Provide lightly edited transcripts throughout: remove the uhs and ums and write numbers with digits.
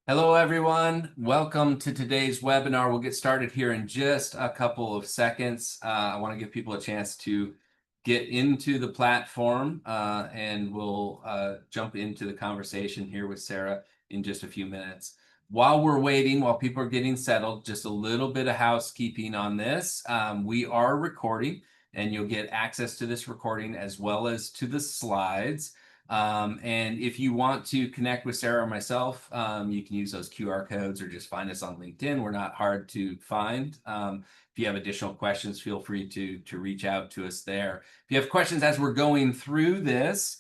Hello, everyone. Welcome to today's webinar. We'll get started here in just a couple of seconds. I want to give people a chance to get into the platform, and we'll jump into the conversation here with Sarah in just a few minutes. While we're waiting, while people are getting settled, just a little bit of housekeeping on this. We are recording, and you'll get access to this recording as well as to the slides. And if you want to connect with Sarah or myself, you can use those QR codes or just find us on LinkedIn. We're not hard to find. If you have additional questions, feel free to reach out to us there. If you have questions as we're going through this,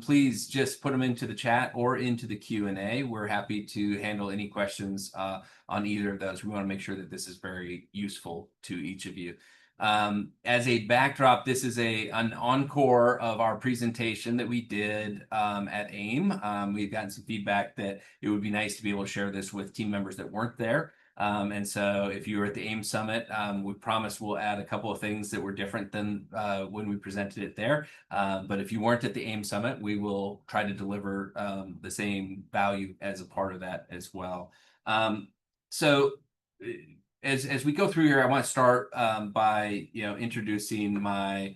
please just put them into the chat or into the Q&A. We're happy to handle any questions on either of those. We want to make sure that this is very useful to each of you. As a backdrop, this is an encore of our presentation that we did at AIM. We've gotten some feedback that it would be nice to be able to share this with team members that weren't there. And so if you were at the AIM Summit, we promise we'll add a couple of things that were different than when we presented it there. But if you weren't at the AIM Summit, we will try to deliver the same value as a part of that as well. As we go through here, I want to start by introducing my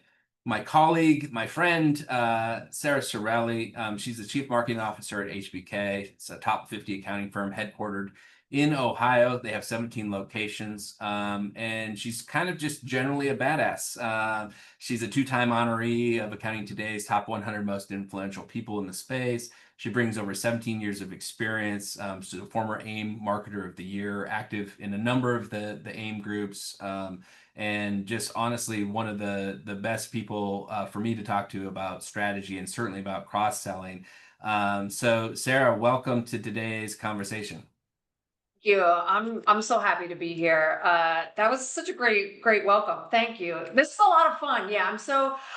colleague, my friend, Sarah Cirelli. She's the Chief Marketing Officer at HBK. It's a top 50 accounting firm headquartered in Ohio. They have 17 locations, and she's kind of just generally a badass. She's a two-time honoree of Accounting Today's top 100 most influential people in the space. She brings over 17 years of experience. She's a former AIM Marketer of the Year, active in a number of the AIM groups, and just honestly one of the best people for me to talk to about strategy and certainly about cross-selling. So Sarah, welcome to today's conversation. You. I'm so happy to be here. That was such a great welcome. Thank you. This is a lot of fun. Yeah,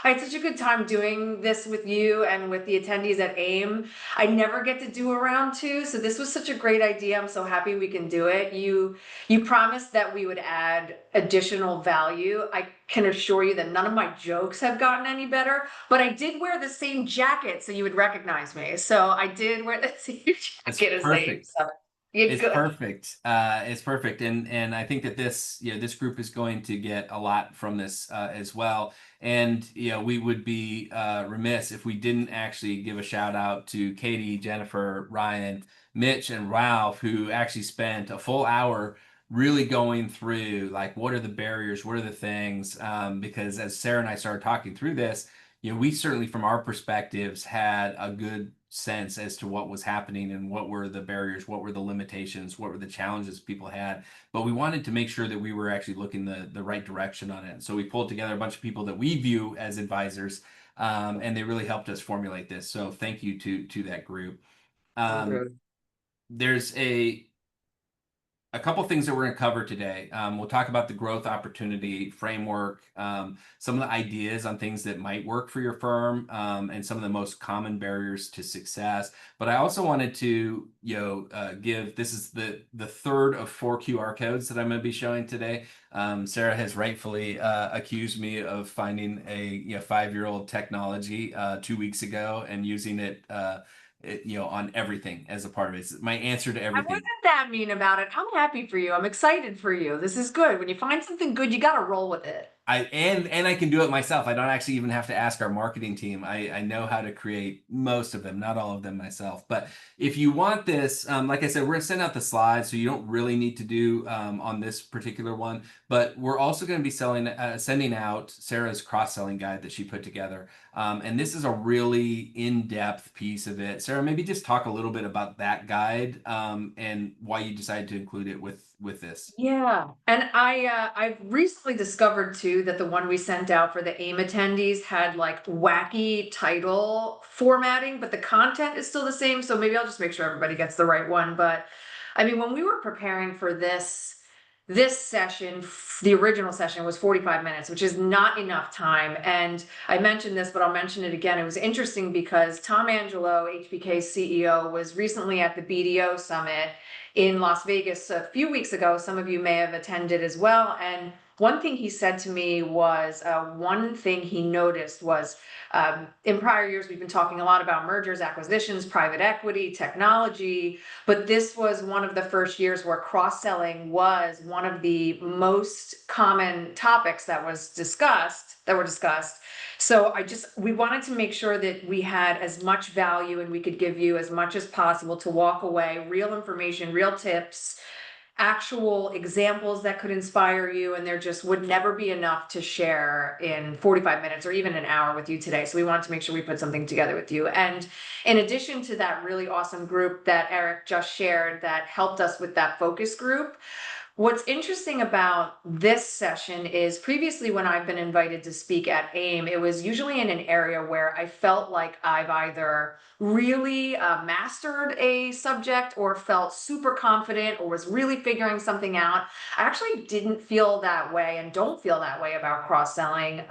I had such a good time doing this with you and with the attendees at AIM. I never get to do a round two, so this was such a great idea. I'm so happy we can do it. You promised that we would add additional value. I can assure you that none of my jokes have gotten any better, but I did wear the same jacket so you would recognize me. So I did wear the same jacket as AIM. It's perfect. It's perfect, and I think that this group is going to get a lot from this as well. And we would be remiss if we didn't actually give a shout out to Katie, Jennifer, Ryan, Mitch, and Ralph, who actually spent a full hour really going through like what are the barriers, what are the things, because as Sarah and I started talking through this, we certainly from our perspectives had a good sense as to what was happening and what were the barriers, what were the limitations, what were the challenges people had. But we wanted to make sure that we were actually looking the right direction on it. So we pulled together a bunch of people that we view as advisors, and they really helped us formulate this. So thank you to that group. There's a couple things that we're going to cover today. We'll talk about the growth opportunity framework, some of the ideas on things that might work for your firm, and some of the most common barriers to success. But I also wanted to, this is the third of 4 QR codes that I'm going to be showing today. Sarah has rightfully accused me of finding a 5-year-old technology 2 weeks ago and using it. On everything as a part of it. It's my answer to everything. I wasn't that mean about it. I'm happy for you. I'm excited for you. This is good. When you find something good, you got to roll with it. And I can do it myself. I don't actually even have to ask our marketing team. I know how to create most of them, not all of them myself. But if you want this, like I said, we're gonna send out the slides, so you don't really need to do on this particular one. But we're also going to be sending out Sarah's cross-selling guide that she put together. And this is a really in-depth piece of it. Sarah, maybe just talk a little bit about that guide and why you decided to include it with this. Yeah. And I've recently discovered too that the one we sent out for the AIM attendees had like wacky title formatting, but the content is still the same. So maybe I'll just make sure everybody gets the right one. But I mean, when we were preparing for this session, the original session was 45 minutes, which is not enough time. And I mentioned this, but I'll mention it again. It was interesting because Tom Angelo, HBK's CEO, was recently at the BDO Summit in Las Vegas a few weeks ago. Some of you may have attended as well. And one thing he said to me was one thing he noticed was in prior years, we've been talking a lot about mergers, acquisitions, private equity, technology, but this was one of the first years where cross-selling was one of the most common topics that were discussed. So we wanted to make sure that we had as much value and we could give you as much as possible to walk away, real information, real tips, actual examples that could inspire you, and there just would never be enough to share in 45 minutes or even an hour with you today. So we wanted to make sure we put something together with you. And in addition to that really awesome group that Eric just shared that helped us with that focus group, what's interesting about this session is previously when I've been invited to speak at AIM, it was usually in an area where I felt like I've either really mastered a subject or felt super confident or was really figuring something out. I actually didn't feel that way and don't feel that way about cross-selling,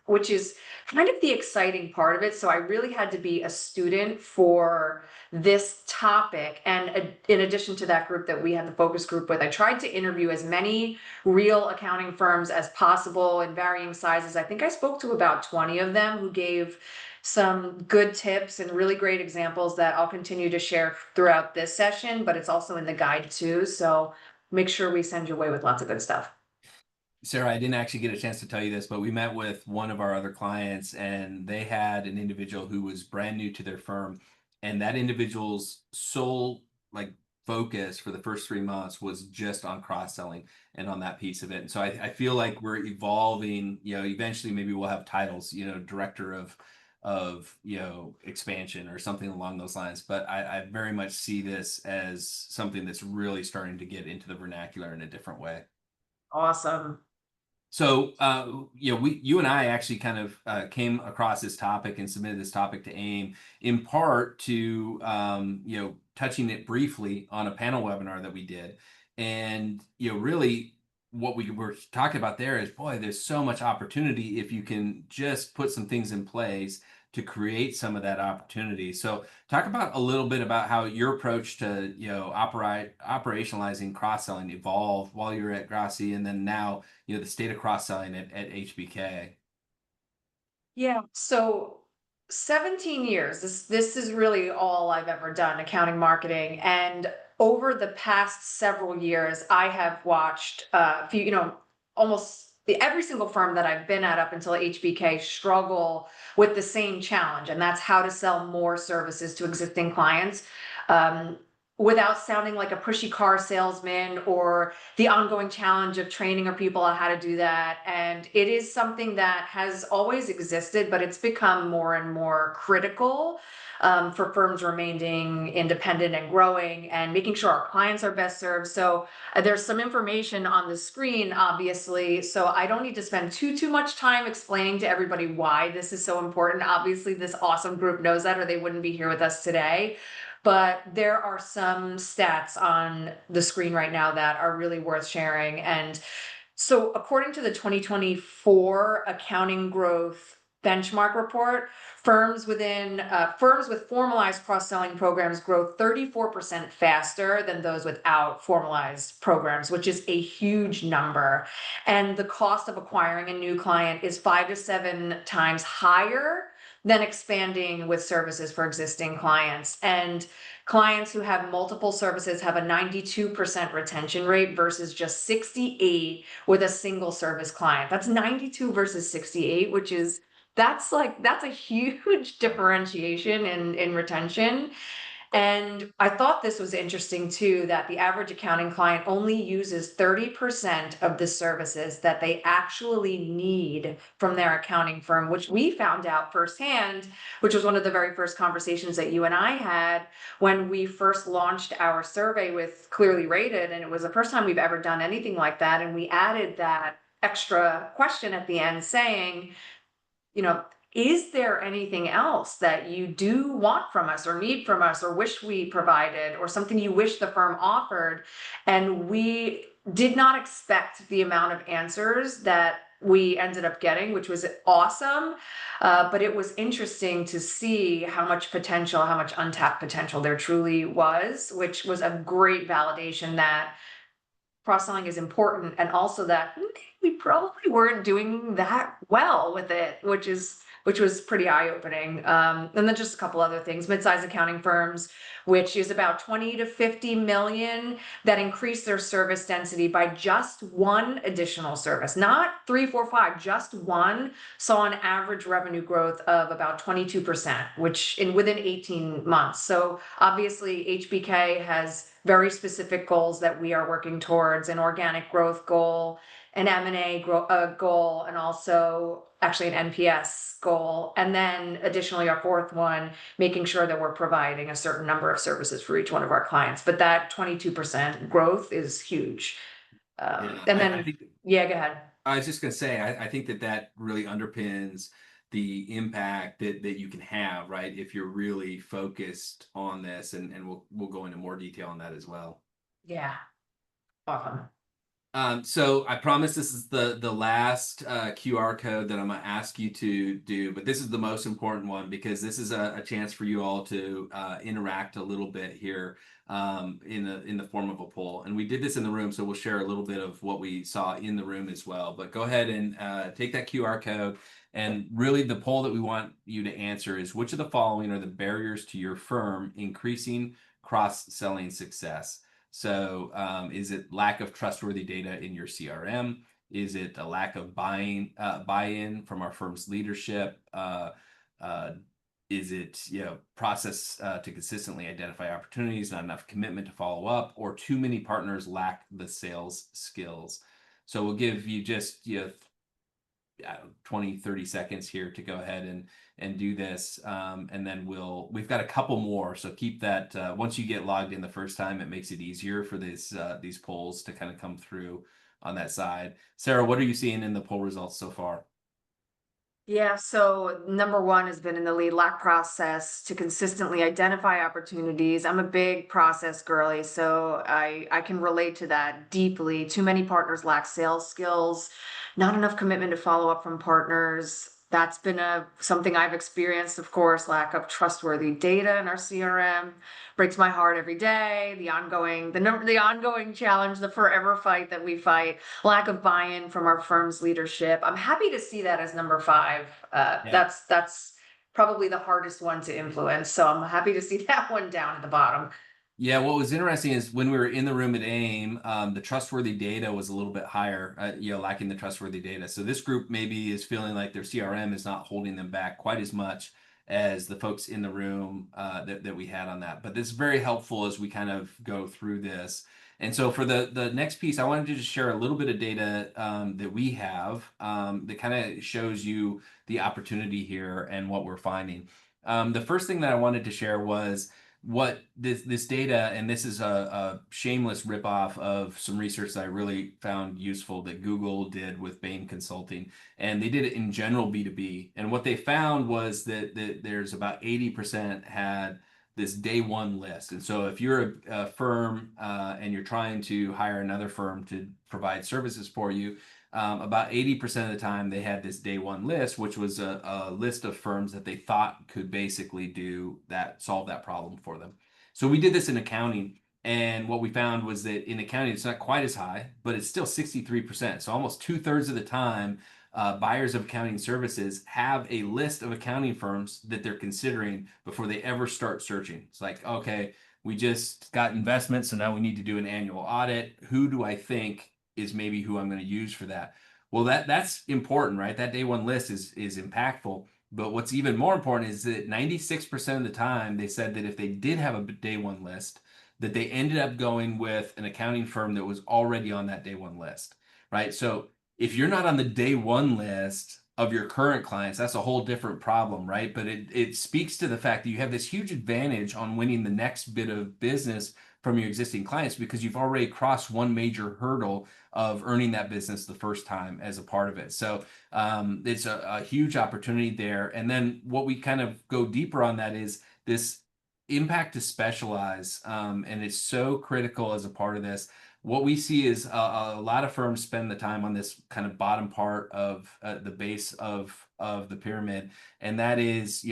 which is kind of the exciting part of it. So I really had to be a student for this topic. And in addition to that group that we had the focus group with, I tried to interview as many real accounting firms as possible in varying sizes. I think I spoke to about 20 of them who gave some good tips and really great examples that I'll continue to share throughout this session, but it's also in the guide too. So make sure we send you away with lots of good stuff. Sarah, I didn't actually get a chance to tell you this, but we met with one of our other clients and they had an individual who was brand new to their firm. And that individual's sole focus for the first 3 months was just on cross-selling and on that piece of it. And so I feel like we're evolving, eventually maybe we'll have titles, director of expansion or something along those lines. But I very much see this as something that's really starting to get into the vernacular in a different way. Awesome. So, you and I actually kind of came across this topic and submitted this topic to AIM in part to, touching it briefly on a panel webinar that we did. And, really what we were talking about there is, boy, there's so much opportunity if you can just put some things in place to create some of that opportunity. So talk about a little bit about how your approach to, operationalizing cross-selling evolved while you were at Grassi and then now, the state of cross-selling at HBK. Yeah. So 17 years. This is really all I've ever done, accounting marketing. And over the past several years, I have watched a few, almost every single firm that I've been at up until HBK struggle with the same challenge, and that's how to sell more services to existing clients. Um, Without sounding like a pushy car salesman, or the ongoing challenge of training our people on how to do that. And it is something that has always existed, but it's become more and more critical for firms remaining independent and growing and making sure our clients are best served. So there's some information on the screen, obviously, so I don't need to spend too much time explaining to everybody why this is so important. Obviously, this awesome group knows that, or they wouldn't be here with us today. But there are some stats on the screen right now that are really worth sharing. And so according to the 2024 Accounting Growth Benchmark Report, firms with formalized cross-selling programs grow 34% faster than those without formalized programs, which is a huge number. And the cost of acquiring a new client is 5 to 7 times higher than expanding with services for existing clients. And clients who have multiple services have a 92% retention rate versus just 68 with a single service client. That's 92 versus 68, which is that's a huge differentiation in retention. And I thought this was interesting too, that the average accounting client only uses 30% of the services that they actually need from their accounting firm, which we found out firsthand, which was one of the very first conversations that you and I had when we first launched our survey with ClearlyRated. And it was the first time we've ever done anything like that. And we added that extra question at the end saying, is there anything else that you do want from us or need from us or wish we provided or something you wish the firm offered? And we did not expect the amount of answers that we ended up getting, which was awesome. But it was interesting to see how much potential, how much untapped potential there truly was, which was a great validation that cross-selling is important, and also that we probably weren't doing that well with it, which was pretty eye-opening. And then just a couple other things, mid-size accounting firms, which is about 20 to 50 million, that increase their service density by just one additional service, not three, four, five, just one, saw an average revenue growth of about 22%, which within 18 months. So obviously HBK has very specific goals that we are working towards: an organic growth goal, an M&A goal, and also actually an NPS goal. And then additionally, our fourth one, making sure that we're providing a certain number of services for each one of our clients. But that 22% growth is huge. Yeah, And I then, think yeah, go ahead. I was just gonna say, I think that that really underpins the impact that you can have, right? If you're really focused on this, and we'll go into more detail on that as well. Yeah, awesome. So I promise this is the last QR code that I'm gonna ask you to do, but this is the most important one because this is a chance for you all to interact a little bit here in the form of a poll. And we did this in the room, so we'll share a little bit of what we saw in the room as well. But go ahead and take that QR code. And really, the poll that we want you to answer is, which of the following are the barriers to your firm increasing cross-selling success? So is it lack of trustworthy data in your CRM? Is it a lack of buy-in from our firm's leadership? Uh, is it, process to consistently identify opportunities, not enough commitment to follow up, or too many partners lack the sales skills? So we'll give you just 20, 30 seconds here to go ahead and do this. And then we've got a couple more. So keep that, once you get logged in the first time, it makes it easier for these polls to kind of come through on that side. Sarah, what are you seeing in the poll results so far? Yeah, so number one has been in the lead, lack process to consistently identify opportunities. I'm a big process girly, so I can relate to that deeply. Too many partners lack sales skills, not enough commitment to follow up from partners. That's been something I've experienced, of course. Lack of trustworthy data in our CRM breaks my heart every day. The ongoing challenge, the forever fight that we fight. Lack of buy-in from our firm's leadership. I'm happy to see that as number five. Yeah. That's probably the hardest one to influence. So I'm happy to see that one down at the bottom. Yeah, what was interesting is when we were in the room at AIM, the trustworthy data was a little bit higher, lacking the trustworthy data. So this group maybe is feeling like their CRM is not holding them back quite as much as the folks in the room that we had on that. But this is very helpful as we kind of go through this. And so for the next piece, I wanted to just share a little bit of data that we have that kind of shows you the opportunity here and what we're finding. The first thing that I wanted to share was what this data, and this is a shameless ripoff of some research that I really found useful that Google did with Bain Consulting, and they did it in general B2B. And what they found was that there's about 80% had this day one list. And so if you're a firm and you're trying to hire another firm to provide services for you, about 80% of the time they had this day one list, which was a list of firms that they thought could basically solve that problem for them. So we did this in accounting, and what we found was that in accounting, it's not quite as high, but it's still 63%. So almost 2/3 of the time, buyers of accounting services have a list of accounting firms that they're considering before they ever start searching. It's like, okay, we just got investments, so now we need to do an annual audit. Who do I think is maybe who I'm going to use for that? Well, that's important, right? That day one list is impactful. But what's even more important is that 96% of the time they said that if they did have a day one list, that they ended up going with an accounting firm that was already on that day one list, right? So if you're not on the day one list of your current clients, that's a whole different problem, right? But it speaks to the fact that you have this huge advantage on winning the next bit of business from your existing clients because you've already crossed one major hurdle of earning that business the first time as a part of it. So it's a huge opportunity there. And then what we kind of go deeper on that is this impact to specialize. And it's so critical as a part of this. What we see is a lot of firms spend the time on this kind of bottom part of the base of the pyramid. And that is,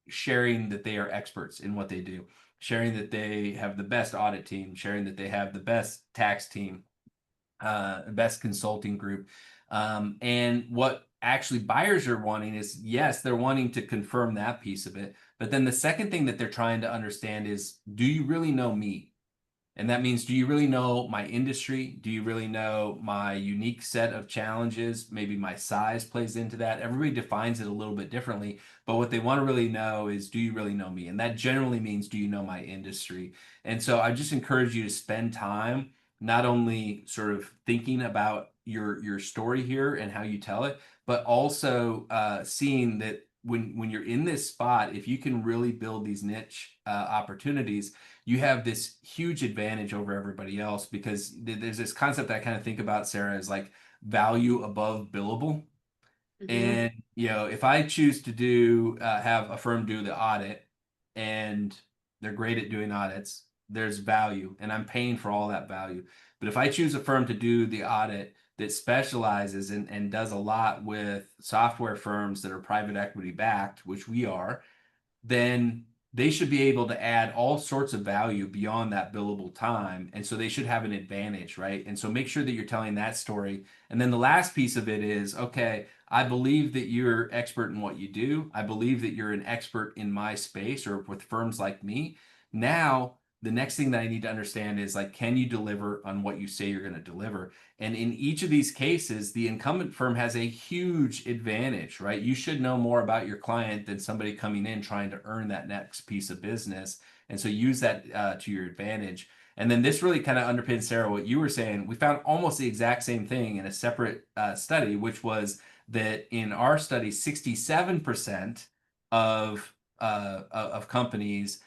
sharing that they are experts in what they do, sharing that they have the best audit team, sharing that they have the best tax team, best consulting group. And what actually buyers are wanting is, yes, they're wanting to confirm that piece of it. But then the second thing that they're trying to understand is, do you really know me? And that means, do you really know my industry? Do you really know my unique set of challenges? Maybe my size plays into that. Everybody defines it a little bit differently, but what they want to really know is, do you really know me? And that generally means, do you know my industry? And so I just encourage you to spend time not only sort of thinking about your story here and how you tell it, but also seeing that when you're in this spot, if you can really build these niche opportunities, you have this huge advantage over everybody else, because there's this concept that I kind of think about, Sarah, is like value above billable. Mhm. And if I choose to do have a firm do the audit, and they're great at doing audits, there's value, and I'm paying for all that value. But if I choose a firm to do the audit that specializes and does a lot with software firms that are private equity backed, which we are, then they should be able to add all sorts of value beyond that billable time. And so they should have an advantage, right? And so make sure that you're telling that story. And then the last piece of it is, okay, I believe that you're expert in what you do. I believe that you're an expert in my space or with firms like me. Now, the next thing that I need to understand is, like, can you deliver on what you say you're going to deliver? And in each of these cases, the incumbent firm has a huge advantage, right? You should know more about your client than somebody coming in trying to earn that next piece of business. And so use that to your advantage. And then this really kind of underpins, Sarah, what you were saying. We found almost the exact same thing in a separate study, which was that in our study, 67% of companies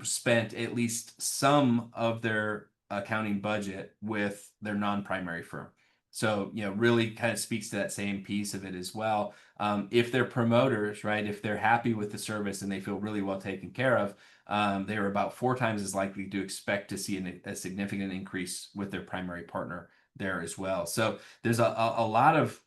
spent at least some of their accounting budget with their non-primary firm. So, really kind of speaks to that same piece of it as well. If they're promoters, right, if they're happy with the service and they feel really well taken care of, they are about 4 times as likely to expect to see a significant increase with their primary partner there as well. So there's a lot of,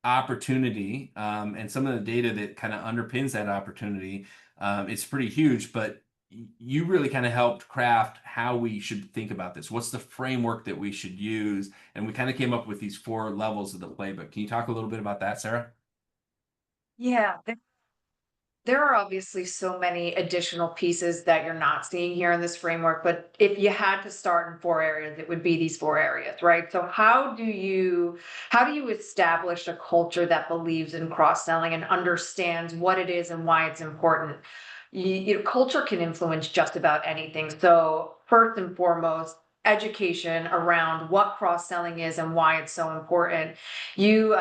opportunity, and some of the data that kind of underpins that opportunity. It's pretty huge, but you really kind of helped craft how we should think about this. What's the framework that we should use? And we kind of came up with these 4 levels of the playbook. Can you talk a little bit about that, Sarah? Yeah, there are obviously so many additional pieces that you're not seeing here in this framework, but if you had to start in 4 areas, it would be these 4 areas, right? So how do you establish a culture that believes in cross-selling and understands what it is and why it's important? Culture can influence just about anything. So first and foremost, education around what cross-selling is and why it's so important. You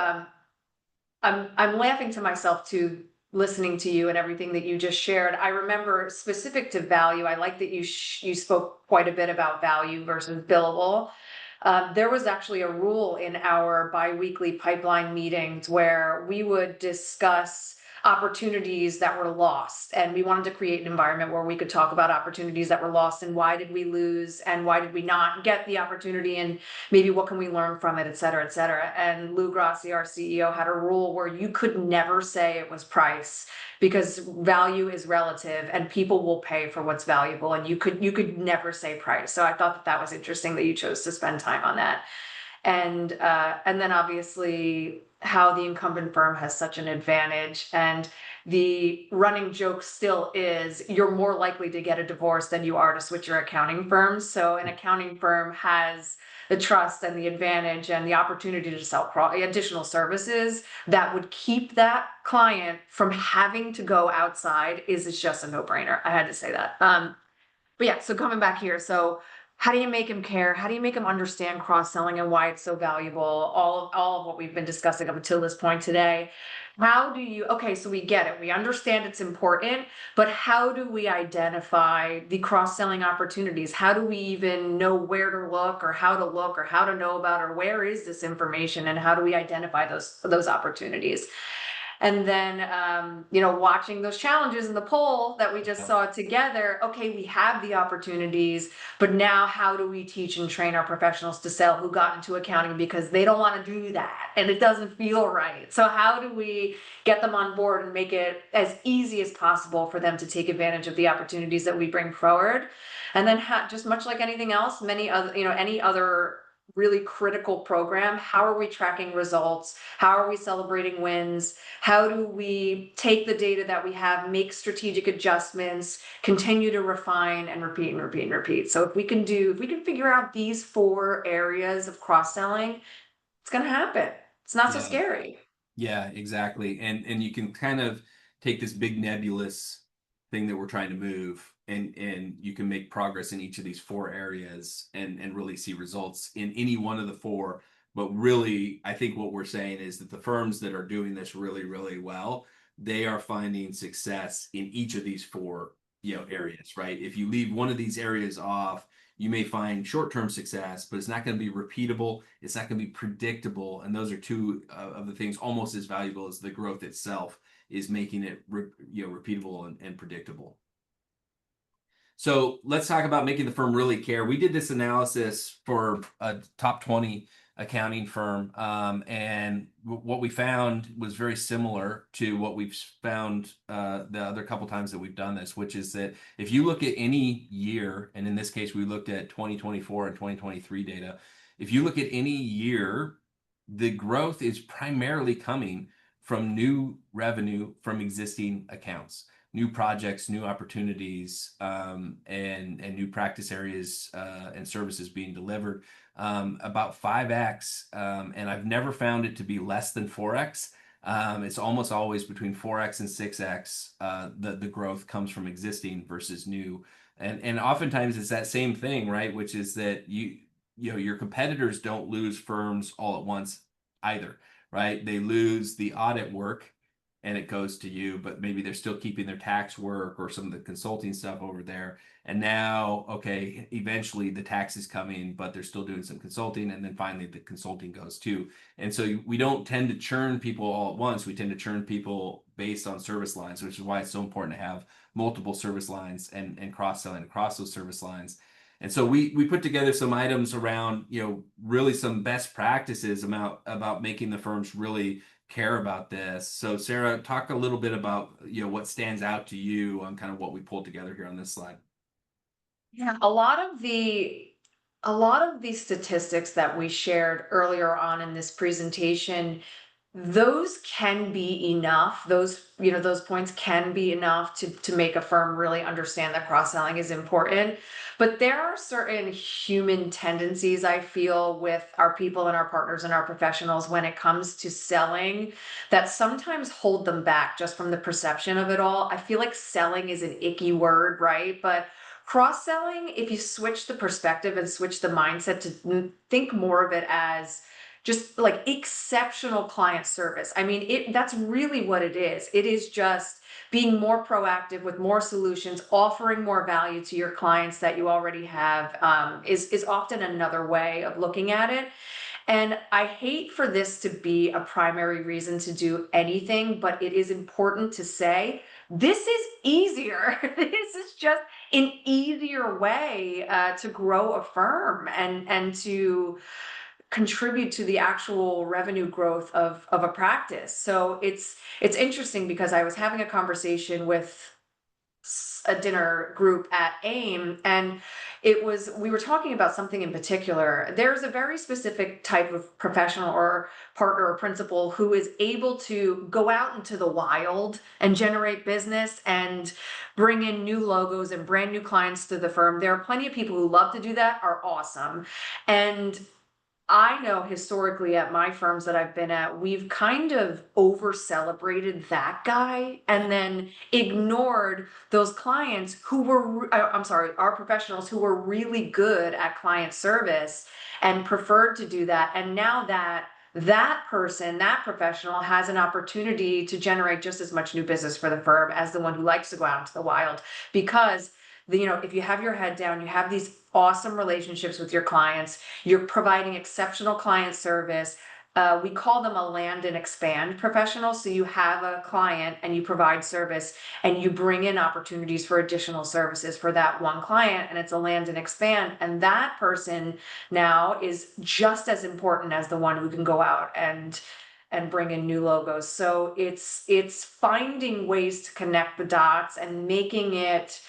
I'm laughing to myself too, listening to you and everything that you just shared. I remember specific to value. I like that you spoke quite a bit about value versus billable. There was actually a rule in our biweekly pipeline meetings where we would discuss opportunities that were lost, and we wanted to create an environment where we could talk about opportunities that were lost and why did we lose and why did we not get the opportunity, and maybe what can we learn from it, et cetera, et cetera. And Lou Grassi, our CEO, had a rule where you could never say it was price, because value is relative and people will pay for what's valuable, and you could never say price. So I thought that that was interesting that you chose to spend time on that. And then obviously how the incumbent firm has such an advantage, and the running joke still is you're more likely to get a divorce than you are to switch your accounting firm. So an accounting firm has the trust and the advantage and the opportunity to sell additional services that would keep that client from having to go outside. Is just a no-brainer. I had to say that. But yeah, so coming back here, so how do you make him care? How do you make him understand cross-selling and why it's so valuable? All of what we've been discussing up until this point today. How do you, okay, so we get it. We understand it's important, but how do we identify the cross-selling opportunities? How do we even know where to look or how to know about, or where is this information and how do we identify those opportunities? And then, watching those challenges in the poll that we just saw together, okay, we have the opportunities, but now how do we teach and train our professionals to sell who got into accounting because they don't want to do that and it doesn't feel right? So how do we get them on board and make it as easy as possible for them to take advantage of the opportunities that we bring forward? And then just much like anything else, any other really critical program. How are we tracking results? How are we celebrating wins? How do we take the data that we have, make strategic adjustments, continue to refine and repeat and repeat and repeat? So if we can figure out these 4 areas of cross-selling, it's going to happen. It's not so Yeah. scary. Yeah, exactly. And you can kind of take this big nebulous thing that we're trying to move, and you can make progress in each of these 4 areas and really see results in any one of the 4. But really, I think what we're saying is that the firms that are doing this really, really well, they are finding success in each of these 4, areas, right? If you leave one of these areas off, you may find short-term success, but it's not going to be repeatable. It's not going to be predictable. And those are 2 of the things almost as valuable as the growth itself, is making it repeatable and predictable. So let's talk about making the firm really care. We did this analysis for a top 20 accounting firm, and what we found was very similar to what we've found the other couple times that we've done this, which is that if you look at any year, and in this case we looked at 2024 and 2023 data, if you look at any year, the growth is primarily coming from new revenue from existing accounts, new projects, new opportunities, and new practice areas and services being delivered, about 5x, and I've never found it to be less than 4x. It's almost always between 4x and 6x. The growth comes from existing versus new, and oftentimes it's that same thing, right? Which is that your competitors don't lose firms all at once either, right? They lose the audit work and it goes to you, but maybe they're still keeping their tax work or some of the consulting stuff over there. And now, okay, eventually the tax is coming, but they're still doing some consulting. And then finally the consulting goes too. And so we don't tend to churn people all at once. We tend to churn people based on service lines, which is why it's so important to have multiple service lines and cross-selling across those service lines. And so we put together some items around, really some best practices about making the firms really care about this. So Sarah, talk a little bit about, what stands out to you on kind of what we pulled together here on this slide. Yeah, a lot of these statistics that we shared earlier on in this presentation, those can be enough. Those points can be enough to make a firm really understand that cross-selling is important. But there are certain human tendencies I feel with our people and our partners and our professionals when it comes to selling that sometimes hold them back just from the perception of it all. I feel like selling is an icky word, right? But cross-selling, if you switch the perspective and switch the mindset to think more of it as just like exceptional client service. I mean, that's really what it is. It is just being more proactive with more solutions, offering more value to your clients that you already have, is often another way of looking at it. And I hate for this to be a primary reason to do anything, but it is important to say this is easier. This is just an easier way to grow a firm and to contribute to the actual revenue growth of a practice. So it's interesting because I was having a conversation with a dinner group at AIM, and we were talking about something in particular. There's a very specific type of professional or partner or principal who is able to go out into the wild and generate business and bring in new logos and brand new clients to the firm. There are plenty of people who love to do that, are awesome. And I know historically at my firms that I've been at, we've kind of over celebrated that guy and then ignored those clients who were, I'm sorry, our professionals who were really good at client service and preferred to do that. And now that person, that professional has an opportunity to generate just as much new business for the firm as the one who likes to go out into the wild. Because if you have your head down, you have these awesome relationships with your clients, you're providing exceptional client service. We call them a land and expand professional. So you have a client and you provide service and you bring in opportunities for additional services for that one client, and it's a land and expand. And that person now is just as important as the one who can go out and bring in new logos. So it's finding ways to connect the dots and making it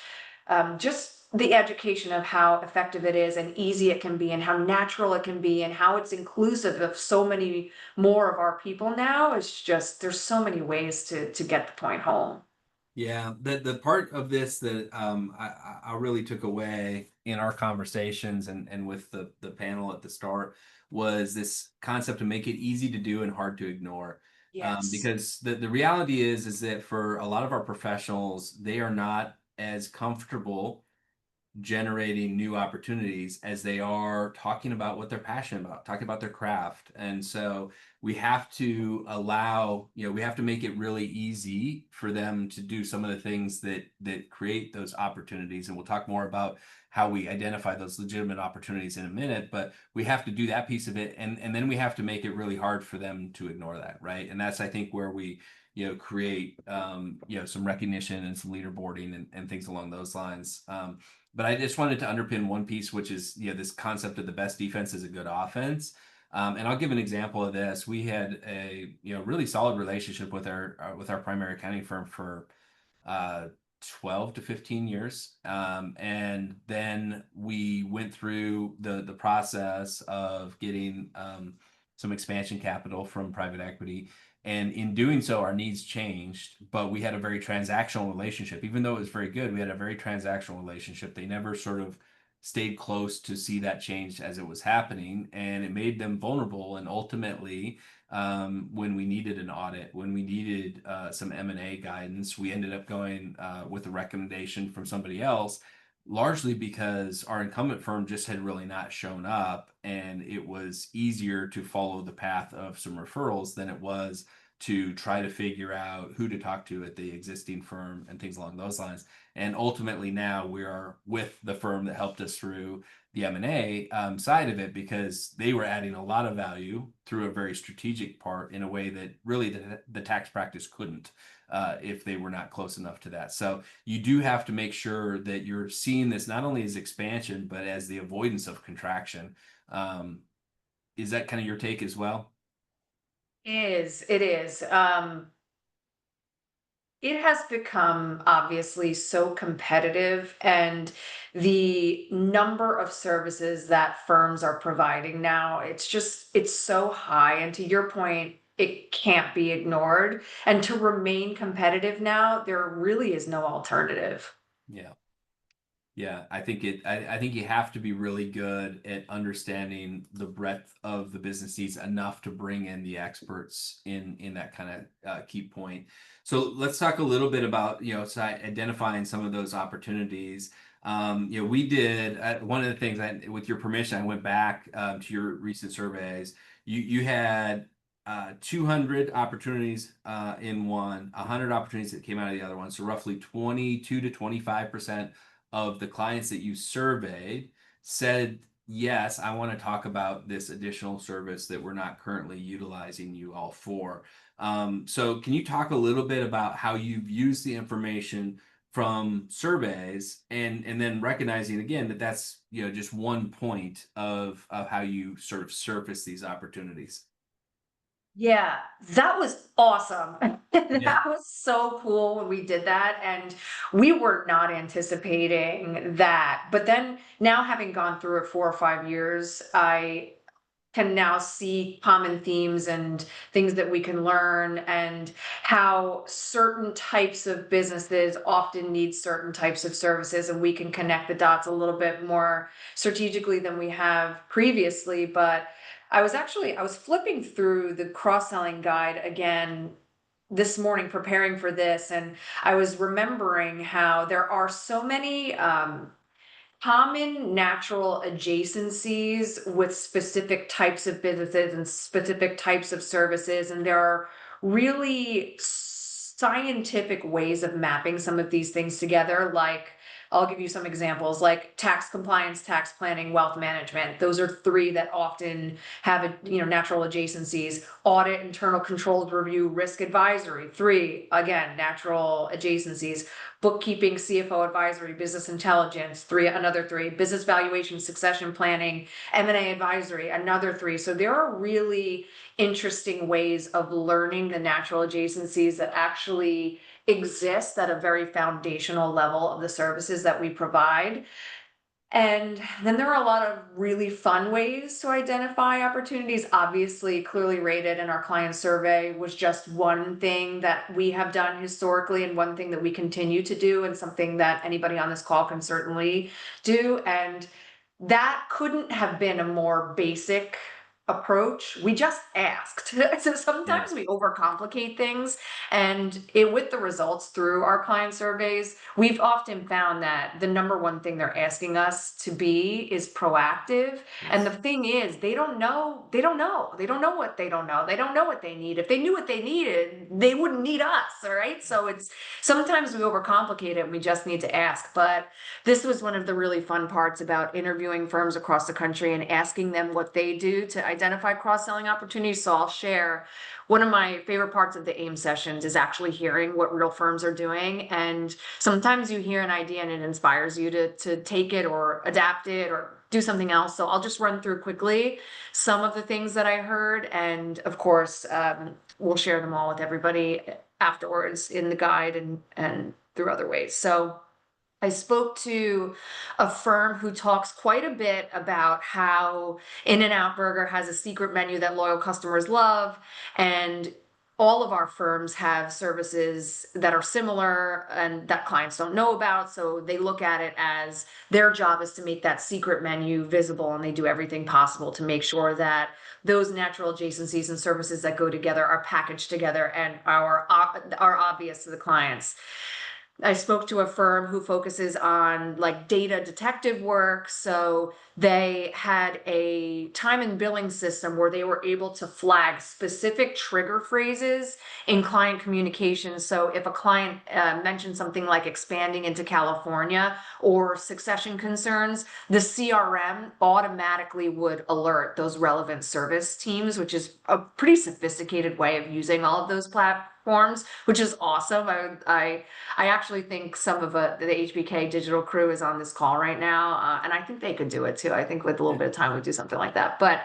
just the education of how effective it is and easy it can be and how natural it can be and how it's inclusive of so many more of our people now, is just, there's so many ways to get the point home. Yeah, the part of this that I really took away in our conversations and with the panel at the start was this concept to make it easy to do and hard to ignore. Yes. Because the reality is that for a lot of our professionals, they are not as comfortable generating new opportunities as they are talking about what they're passionate about, talking about their craft. And so we have to allow, we have to make it really easy for them to do some of the things that create those opportunities. And we'll talk more about how we identify those legitimate opportunities in a minute, but we have to do that piece of it. And then we have to make it really hard for them to ignore that, right? And that's, I think, where we create some recognition and some leaderboarding and things along those lines. But I just wanted to underpin one piece, which is this concept of the best defense is a good offense. And I'll give an example of this. We had a really solid relationship with our primary accounting firm for uh, 12 to 15 years. And then we went through the process of getting some expansion capital from private equity. And in doing so, our needs changed, but we had a very transactional relationship. Even though it was very good, we had a very transactional relationship. They never sort of stayed close to see that change as it was happening, and it made them vulnerable. And ultimately, when we needed an audit, when we needed some M&A guidance, we ended up going with a recommendation from somebody else, largely because our incumbent firm just had really not shown up, and it was easier to follow the path of some referrals than it was to try to figure out who to talk to at the existing firm and things along those lines. And ultimately now we are with the firm that helped us through the M&A side of it, because they were adding a lot of value through a very strategic part in a way that really the tax practice couldn't if they were not close enough to that. So you do have to make sure that you're seeing this not only as expansion, but as the avoidance of contraction. Is that kind of your take as well? It is. It has become obviously so competitive, and the number of services that firms are providing now, it's so high. And to your point, it can't be ignored. And to remain competitive now, there really is no alternative. Yeah. Yeah, I think you have to be really good at understanding the breadth of the business needs enough to bring in the experts in that kind of key point. So let's talk a little bit about identifying some of those opportunities. We did one of the things with your permission, I went back to your recent surveys. You had 200 opportunities in one, 100 opportunities that came out of the other one. So roughly 22 to 25% of the clients that you surveyed said, yes, I want to talk about this additional service that we're not currently utilizing you all for. So can you talk a little bit about how you've used the information from surveys and then recognizing again that that's just one point of how you sort of surface these opportunities? Yeah, that was awesome. Yeah. That was so cool when we did that, and we were not anticipating that. But then now having gone through it 4 or 5 years, I can now see common themes and things that we can learn, and how certain types of businesses often need certain types of services, and we can connect the dots a little bit more strategically than we have previously. But I was flipping through the cross-selling guide again this morning preparing for this, and I was remembering how there are so many common natural adjacencies with specific types of businesses and specific types of services. And there are really scientific ways of mapping some of these things together. Like, I'll give you some examples, like tax compliance, tax planning, wealth management. Those are three that often have natural adjacencies. Audit, internal controls review, risk advisory. Three, again, natural adjacencies. Bookkeeping, CFO advisory, business intelligence. Three, another three. Business valuation, succession planning, M&A advisory, another three. So there are really interesting ways of learning the natural adjacencies that actually exist at a very foundational level of the services that we provide. And then there are a lot of really fun ways to identify opportunities. Obviously, ClearlyRated in our client survey was just one thing that we have done historically and one thing that we continue to do and something that anybody on this call can certainly do. And that couldn't have been a more basic approach. We just asked. So Yeah. sometimes we overcomplicate things, and with the results through our client surveys, we've often found that the number one thing they're asking us to be is proactive. And the Yes. thing is, they don't know. They don't know. They don't know what they don't know. They don't know what they need. If they knew what they needed, they wouldn't need us. All right. So it's sometimes we overcomplicate it and we just need to ask. But this was one of the really fun parts about interviewing firms across the country and asking them what they do to identify cross-selling opportunities. So I'll share one of my favorite parts of the AIM sessions is actually hearing what real firms are doing. And sometimes you hear an idea and it inspires you to take it or adapt it or do something else. So I'll just run through quickly some of the things that I heard. And of course, we'll share them all with everybody afterwards in the guide and through other ways. So I spoke to a firm who talks quite a bit about how In-N-Out Burger has a secret menu that loyal customers love, and all of our firms have services that are similar and that clients don't know about. So they look at it as their job is to make that secret menu visible, and they do everything possible to make sure that those natural adjacencies and services that go together are packaged together and are obvious to the clients. I spoke to a firm who focuses on like data detective work. So they had a time and billing system where they were able to flag specific trigger phrases in client communication. So if a client mentioned something like expanding into California or succession concerns, the CRM automatically would alert those relevant service teams, which is a pretty sophisticated way of using all of those platforms, which is awesome. I actually think some of the HBK digital crew is on this call right now, and I think they could do it too. I think with a little bit of time, we do something like that. But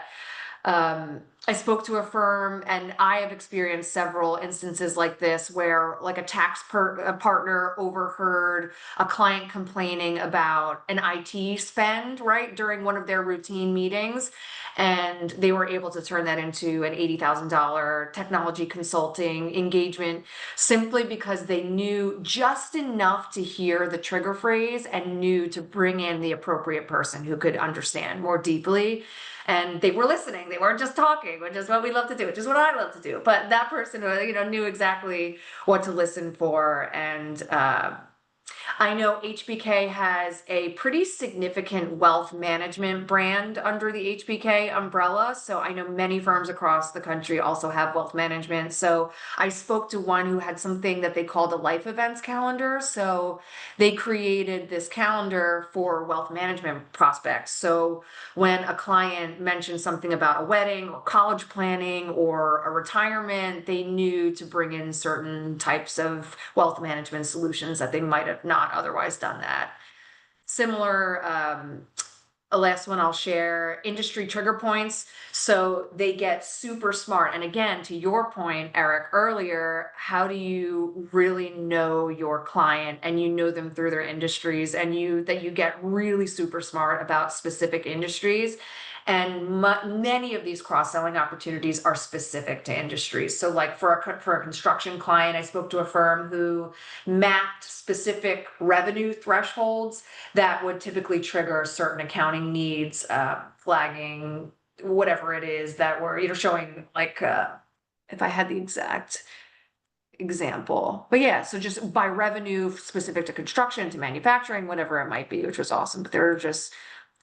I spoke to a firm, and I have experienced several instances like this where like a partner overheard a client complaining about an IT spend, right, during one of their routine meetings. And they were able to turn that into an $80,000 technology consulting engagement simply because they knew just enough to hear the trigger phrase and knew to bring in the appropriate person who could understand more deeply. And they were listening. They weren't just talking, which is what we love to do, which is what I love to do. But that person, knew exactly what to listen for. And I know HBK has a pretty significant wealth management brand under the HBK umbrella. So I know many firms across the country also have wealth management. So I spoke to one who had something that they called a life events calendar. So they created this calendar for wealth management prospects. So when a client mentioned something about a wedding or college planning or a retirement, they knew to bring in certain types of wealth management solutions that they might have not otherwise done that. Similar, a last one I'll share, industry trigger points. So they get super smart. And again, to your point, Eric, earlier, how do you really know your client and you know them through their industries and you get really super smart about specific industries? And many of these cross-selling opportunities are specific to industries. So like for a construction client, I spoke to a firm who mapped specific revenue thresholds that would typically trigger certain accounting needs, flagging, whatever it is that were, showing like, if I had the exact example, but yeah, so just by revenue specific to construction, to manufacturing, whatever it might be, which was awesome. But they're just,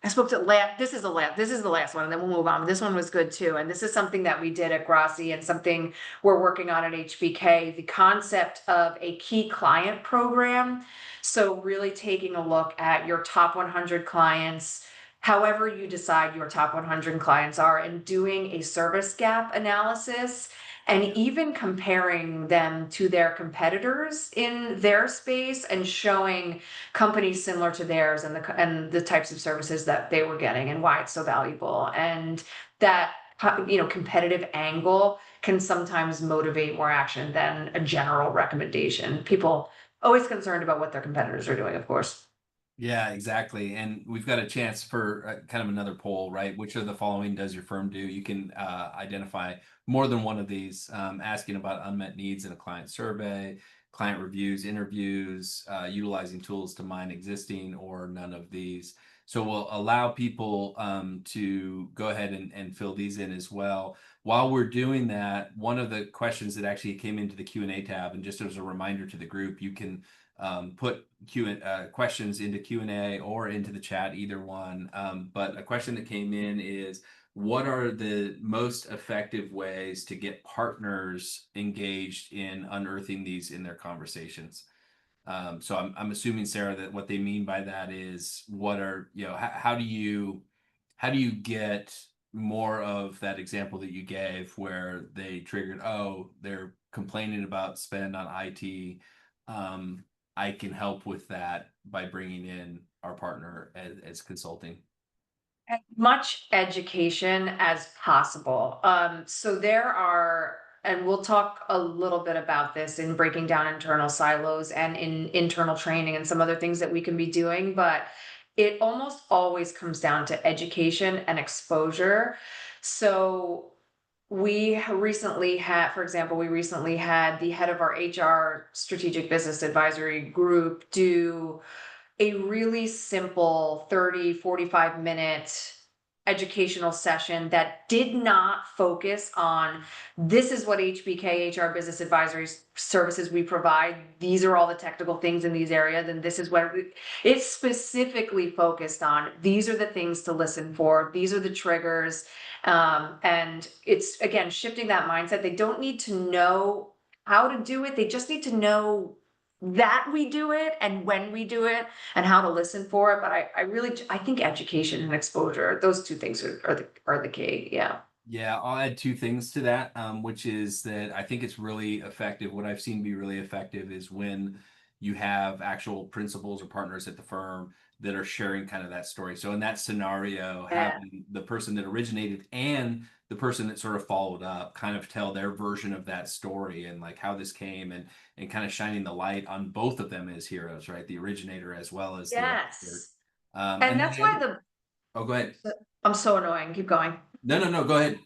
I spoke to this is the last one, and then we'll move on. This one was good too. And this is something that we did at Grassi and something we're working on at HBK, the concept of a key client program. So really taking a look at your top 100 clients, however you decide your top 100 clients are, and doing a service gap analysis and even comparing them to their competitors in their space and showing companies similar to theirs and the types of services that they were getting and why it's so valuable. And that competitive angle can sometimes motivate more action than a general recommendation. People always concerned about what their competitors are doing, of course. Yeah, exactly. And we've got a chance for kind of another poll, right? Which of the following does your firm do? You can identify more than one of these, asking about unmet needs in a client survey, client reviews, interviews, utilizing tools to mine existing, or none of these. So we'll allow people to go ahead and fill these in as well. While we're doing that, one of the questions that actually came into the Q&A tab, and just as a reminder to the group, you can put questions into Q&A or into the chat, either one. But a question that came in is, what are the most effective ways to get partners engaged in unearthing these in their conversations? So I'm assuming, Sarah, that what they mean by that is, what are, how do you get more of that example that you gave where they triggered, oh, they're complaining about spend on IT. I can help with that by bringing in our partner as consulting. As much education as possible. So there are, and we'll talk a little bit about this in breaking down internal silos and in internal training and some other things that we can be doing, but it almost always comes down to education and exposure. So for example, we recently had the head of our HR strategic business advisory group do a really simple 30-45 minute educational session that did not focus on, this is what HBK HR business advisory services we provide, these are all the technical things in these areas, and this is what it's specifically focused on, these are the things to listen for, these are the triggers. And it's, again, shifting that mindset. They don't need to know how to do it, they just need to know that we do it and when we do it and how to listen for it. But I think education and exposure, those two things are the key. Yeah. Yeah, I'll add two things to that, which is that I think it's really effective. What I've seen be really effective is when you have actual principals or partners at the firm that are sharing kind of that story. So in that scenario, Yeah. having the person that originated and the person that sort of followed up kind of tell their version of that story and like how this came, and kind of shining the light on both of them as heroes, right? The originator as well as the record. Yes. And And then that's the why other, oh, go ahead. I'm so annoying. Keep going. No, go ahead.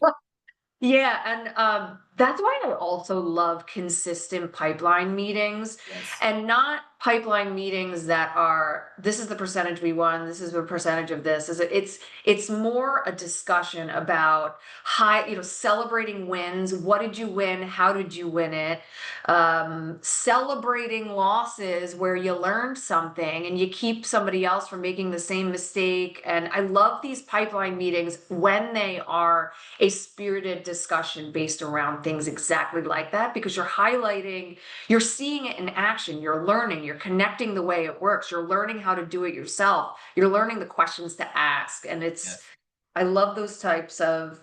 Yeah, and that's why I also love consistent pipeline meetings, Yes. and not pipeline meetings that are, this is the percentage we won, this is the percentage of this. It's more a discussion about celebrating wins. What did you win? How did you win it? Celebrating losses where you learned something and you keep somebody else from making the same mistake. And I love these pipeline meetings when they are a spirited discussion based around things exactly like that, because you're seeing it in action, you're learning, you're connecting the way it works, you're learning how to do it yourself, you're learning the questions to ask. And Yes. I love those types of,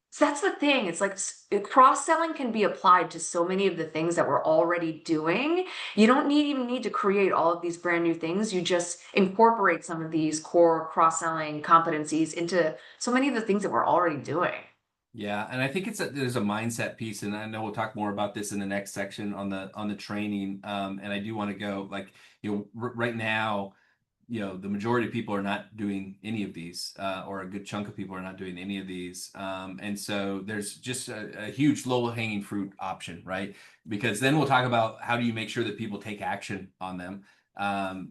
so that's the thing. It's like cross-selling can be applied to so many of the things that we're already doing. You don't even need to create all of these brand new things. You just incorporate some of these core cross-selling competencies into so many of the things that we're already doing. Yeah, and I think there's a mindset piece, and I know we'll talk more about this in the next section on the training. And I do want to go, like, right now, the majority of people are not doing any of these, or a good chunk of people are not doing any of these. And so there's just a huge low-hanging fruit option, right? Because then we'll talk about how do you make sure that people take action on them.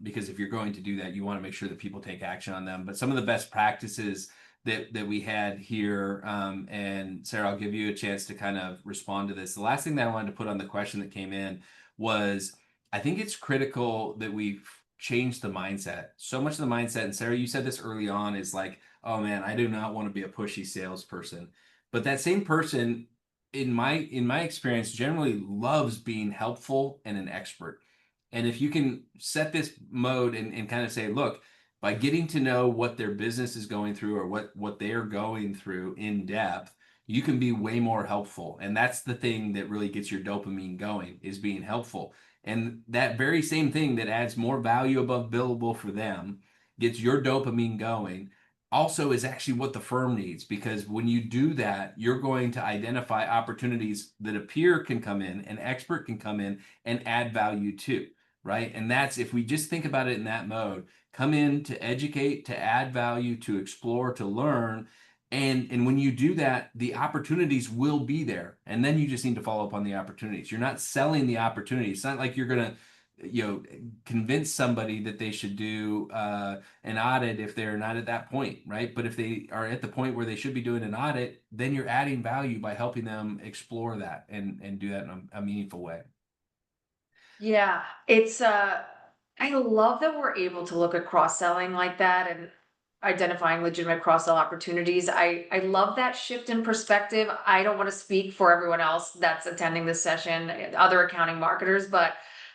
Because if you're going to do that, you want to make sure that people take action on them. But some of the best practices that we had here, and Sarah, I'll give you a chance to kind of respond to this. The last thing that I wanted to put on the question that came in was, I think it's critical that we change the mindset. So much of the mindset, and Sarah, you said this early on, is like, oh man, I do not want to be a pushy salesperson. But that same person, in my experience, generally loves being helpful and an expert. And if you can set this mode and kind of say, look, by getting to know what their business is going through, or what they're going through in depth, you can be way more helpful. And that's the thing that really gets your dopamine going, is being helpful. And that very same thing that adds more value above billable for them gets your dopamine going. also is actually what the firm needs, because when you do that, you're going to identify opportunities that a peer can come in, an expert can come in and add value to, right? And that's, if we just think about it in that mode, come in to educate, to add value, to explore, to learn. And when you do that, the opportunities will be there. And then you just need to follow up on the opportunities. You're not selling the opportunity. It's not like you're going to, convince somebody that they should do an audit if they're not at that point, right? But if they are at the point where they should be doing an audit, then you're adding value by helping them explore that and do that in a meaningful way. Yeah, it's I love that we're able to look at cross-selling like that and identifying legitimate cross-sell opportunities. I love that shift in perspective. I don't want to speak for everyone else that's attending this session, other accounting marketers, but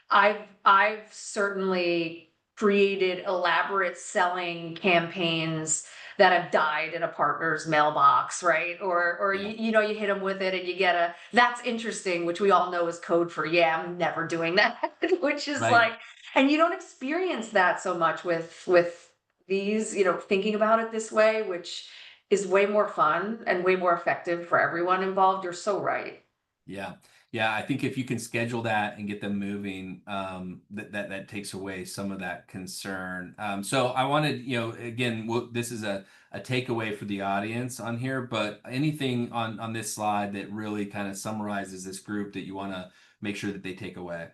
I've certainly created elaborate selling campaigns that have died in a partner's mailbox, right? Or Yeah, you hit them with it and you get a that's interesting, which we all know is code for yeah, I'm never doing that, which is right. like, and you don't experience that so much with these, thinking about it this way, which is way more fun and way more effective for everyone involved. You're so right. Yeah. Yeah, I think if you can schedule that and get them moving, that takes away some of that concern. So I wanted, again, this is a takeaway for the audience on here, but anything on this slide that really kind of summarizes this group that you want to make sure that they take away.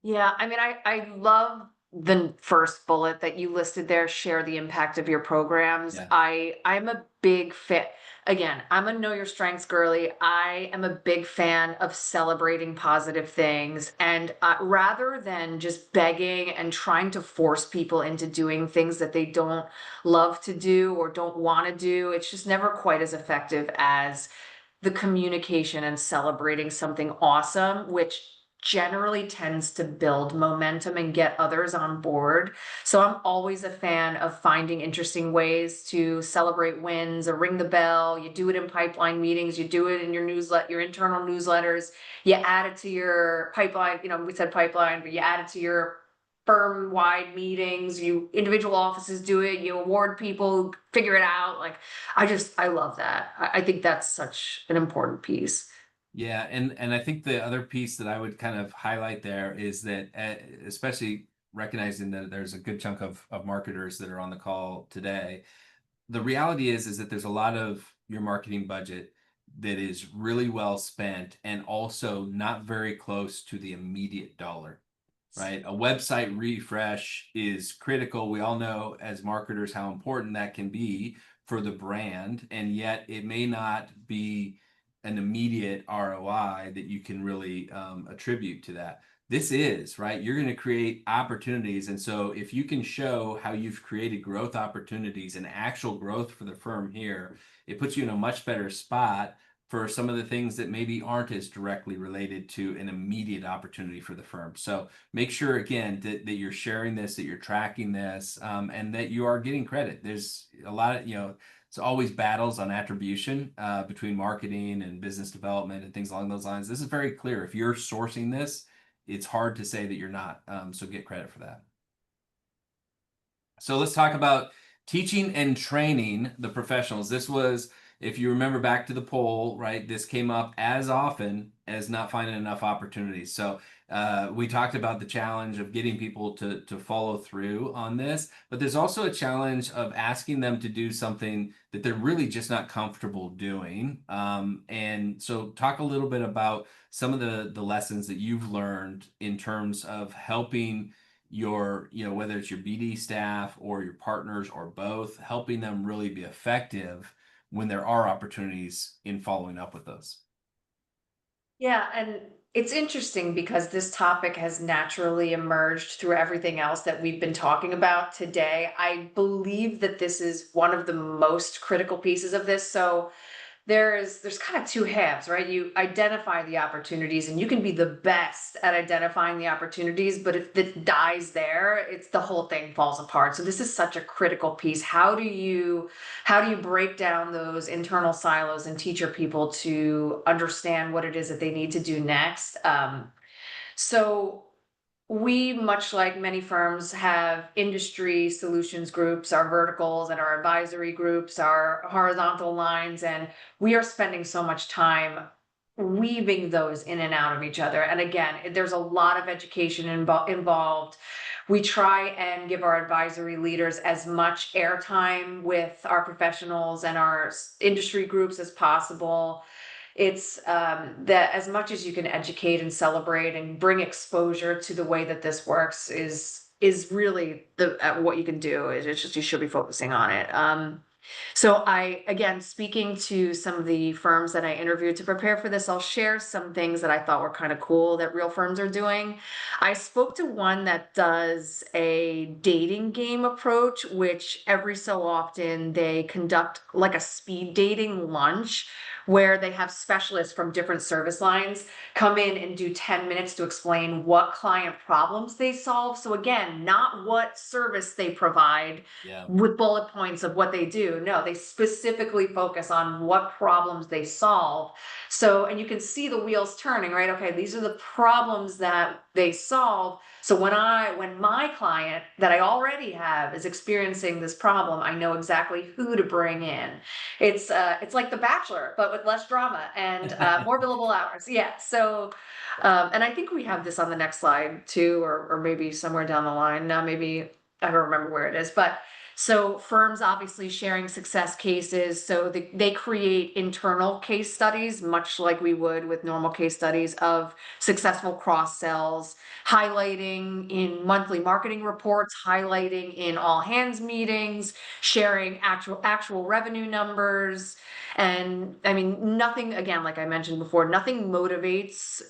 Yeah, I mean, I love the first bullet that you listed there, share the impact of your programs. Yeah. I'm a big fan. Again, I'm a know your strengths girly. I am a big fan of celebrating positive things. And rather than just begging and trying to force people into doing things that they don't love to do or don't want to do, it's just never quite as effective as the communication and celebrating something awesome, which generally tends to build momentum and get others on board. So I'm always a fan of finding interesting ways to celebrate wins or ring the bell. You do it in pipeline meetings, you do it in your newsletter, your internal newsletters, you add it to your pipeline, we said pipeline, but you add it to your firm-wide meetings, you individual offices do it, you award people, figure it out. Like I love that. I think that's such an important piece. Yeah, and I think the other piece that I would kind of highlight there is that, especially recognizing that there's a good chunk of marketers that are on the call today, the reality is that there's a lot of your marketing budget that is really well spent and also not very close to the immediate dollar, right? A website refresh is critical. We all know as marketers how important that can be for the brand, and yet it may not be an immediate ROI that you can really attribute to that. This is, right? You're going to create opportunities. And so if you can show how you've created growth opportunities and actual growth for the firm here, it puts you in a much better spot for some of the things that maybe aren't as directly related to an immediate opportunity for the firm. So make sure, again, that you're sharing this, that you're tracking this, and that you are getting credit. There's a lot of, it's always battles on attribution between marketing and business development and things along those lines. This is very clear. If you're sourcing this, it's hard to say that you're not. So get credit for that. So let's talk about teaching and training the professionals. This was, if you remember back to the poll, right, this came up as often as not finding enough opportunities. So we talked about the challenge of getting people to follow through on this, but there's also a challenge of asking them to do something that they're really just not comfortable doing. And so talk a little bit about some of the lessons that you've learned in terms of helping your, whether it's your BD staff or your partners or both, helping them really be effective when there are opportunities in following up with those. Yeah, and it's interesting because this topic has naturally emerged through everything else that we've been talking about today. I believe that this is one of the most critical pieces of this. So there's kind of two halves, right? You identify the opportunities and you can be the best at identifying the opportunities, but if it dies there, it's the whole thing falls apart. So this is such a critical piece. How do you break down those internal silos and teach your people to understand what it is that they need to do next? So We, much like many firms, have industry solutions groups, our verticals and our advisory groups, our horizontal lines, and we are spending so much time weaving those in and out of each other. And again, there's a lot of education involved. We try and give our advisory leaders as much airtime with our professionals and our industry groups as possible. It's that as much as you can educate and celebrate and bring exposure to the way that this works is really the what you can do. It's just you should be focusing on it. So I, again, speaking to some of the firms that I interviewed to prepare for this, I'll share some things that I thought were kind of cool that real firms are doing. I spoke to one that does a dating game approach, which every so often they conduct like a speed dating lunch where they have specialists from different service lines come in and do 10 minutes to explain what client problems they solve. So again, not what service they provide Yeah. with bullet points of what they do. No, they specifically focus on what problems they solve. So, and you can see the wheels turning, right? Okay, these are the problems that they solve. So when my client that I already have is experiencing this problem, I know exactly who to bring in. It's like The Bachelor, but with less drama and more billable hours. Yeah. So, and I think we have this on the next slide too, or maybe somewhere down the line. Now, maybe I don't remember where it is, but so firms obviously sharing success cases. So they create internal case studies, much like we would with normal case studies of successful cross sells, highlighting in monthly marketing reports, highlighting in all hands meetings, sharing actual revenue numbers. And I mean, nothing, again, like I mentioned before, nothing motivates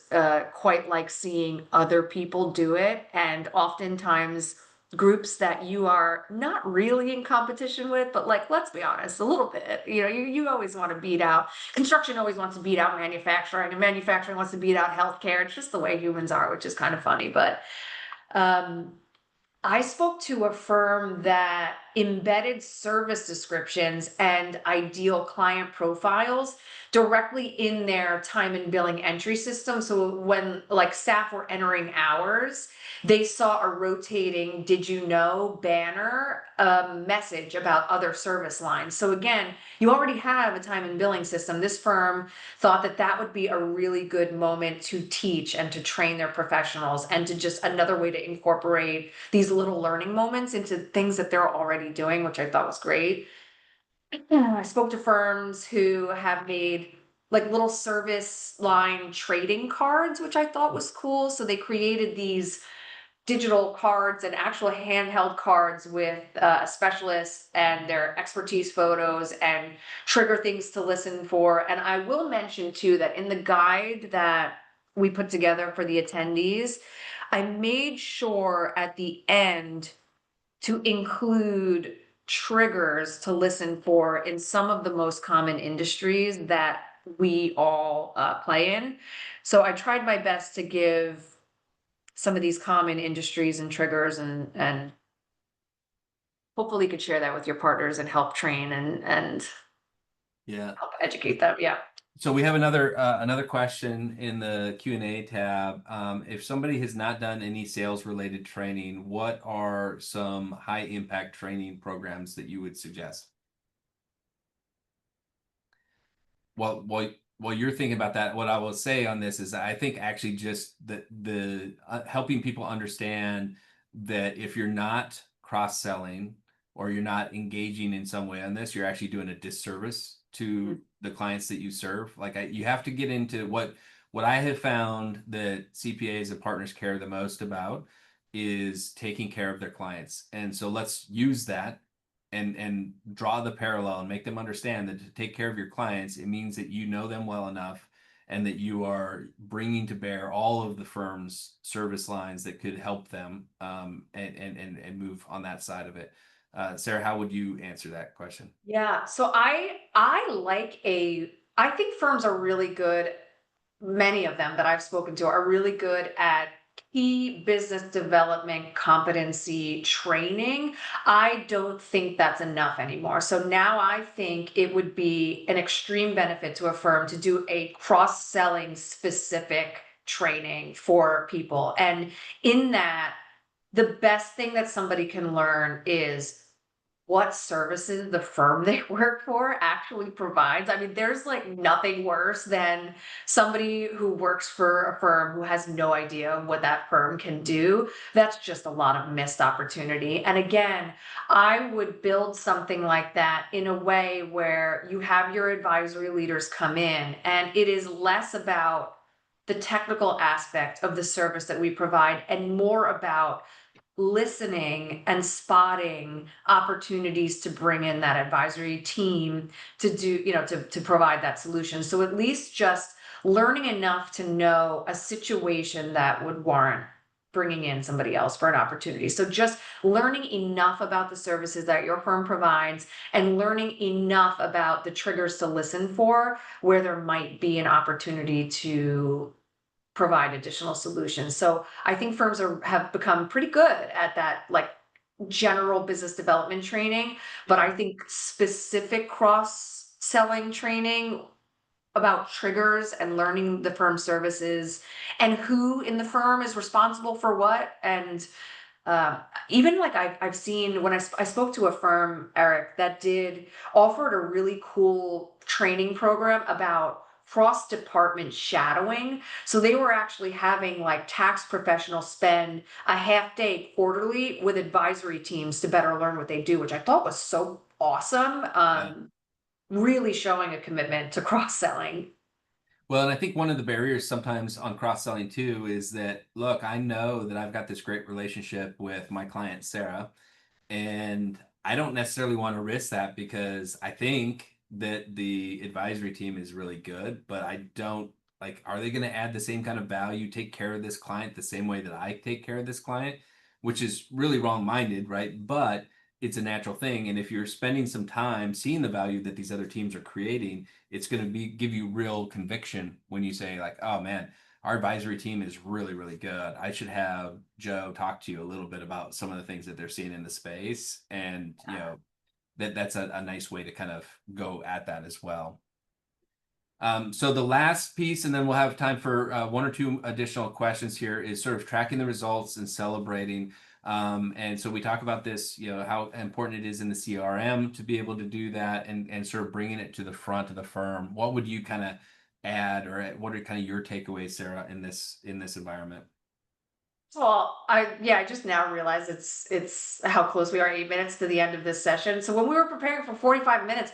quite like seeing other people do it. And oftentimes groups that you are not really in competition with, but like, let's be honest, a little bit, you always want to beat out, construction always wants to beat out manufacturing, and manufacturing wants to beat out healthcare. It's just the way humans are, which is kind of funny. But um, I spoke to a firm that embedded service descriptions and ideal client profiles directly in their time and billing entry system. So when like staff were entering hours, they saw a rotating "Did you know" banner message about other service lines. So again, you already have a time and billing system. This firm thought that that would be a really good moment to teach and to train their professionals and to just another way to incorporate these little learning moments into things that they're already doing, which I thought was great. I spoke to firms who have made like little service line trading cards, which I thought was cool. So they created these digital cards and actual handheld cards with specialists and their expertise photos and trigger things to listen for. And I will mention too that in the guide that we put together for the attendees, I made sure at the end to include triggers to listen for in some of the most common industries that we all play in. So I tried my best to give some of these common industries and triggers, and hopefully you could share that with your partners and help train and Yeah. help educate them. Yeah. So we have another question in the Q&A tab. If somebody has not done any sales related training, what are some high impact training programs that you would suggest? While you're thinking about that, what I will say on this is I think actually just the helping people understand that if you're not cross-selling or you're not engaging in some way on this, you're actually doing a disservice to the clients that you serve. Like you have to get into what I have found that CPAs and partners care the most about is taking care of their clients. And so let's use that and draw the parallel and make them understand that to take care of your clients, it means that you know them well enough and that you are bringing to bear all of the firm's service lines that could help them and move on that side of it. Sarah, how would you answer that question? Yeah. So I think firms are really good. Many of them that I've spoken to are really good at key business development competency training. I don't think that's enough anymore. So now I think it would be an extreme benefit to a firm to do a cross-selling specific training for people. And in that, the best thing that somebody can learn is what services the firm they work for actually provides. I mean, there's like nothing worse than somebody who works for a firm who has no idea what that firm can do. That's just a lot of missed opportunity. And again, I would build something like that in a way where you have your advisory leaders come in, and it is less about the technical aspect of the service that we provide and more about listening and spotting opportunities to bring in that advisory team to do, to provide that solution. So at least just learning enough to know a situation that would warrant bringing in somebody else for an opportunity. So just learning enough about the services that your firm provides and learning enough about the triggers to listen for where there might be an opportunity to provide additional solutions. So I think firms have become pretty good at that, like general business development training, but I think specific cross selling training about triggers and learning the firm services and who in the firm is responsible for what. And even like I've seen when I spoke to a firm, Eric, that offered a really cool training program about cross department shadowing. So they were actually having like tax professionals spend a half day quarterly with advisory teams to better learn what they do, which I thought was so awesome. Really showing a commitment to cross selling. Well, and I think one of the barriers sometimes on cross-selling too is that, look, I know that I've got this great relationship with my client, Sarah, and I don't necessarily want to risk that because I think that the advisory team is really good, but I don't like, are they going to add the same kind of value, take care of this client the same way that I take care of this client, which is really wrong-minded, right? But it's a natural thing. And if you're spending some time seeing the value that these other teams are creating, it's going to give you real conviction when you say like, oh man, our advisory team is really, really good. I should have Joe talk to you a little bit about some of the things that they're seeing in the space. And, that's a nice way to kind of go at that as well. So the last piece, and then we'll have time for one or two additional questions here, is sort of tracking the results and celebrating. And so we talk about this, how important it is in the CRM to be able to do that and sort of bringing it to the front of the firm. What would you kind of add, or what are kind of your takeaways, Sarah, in this environment? Well, I just now realized it's how close we are, 8 minutes to the end of this session. So when we were preparing for 45 minutes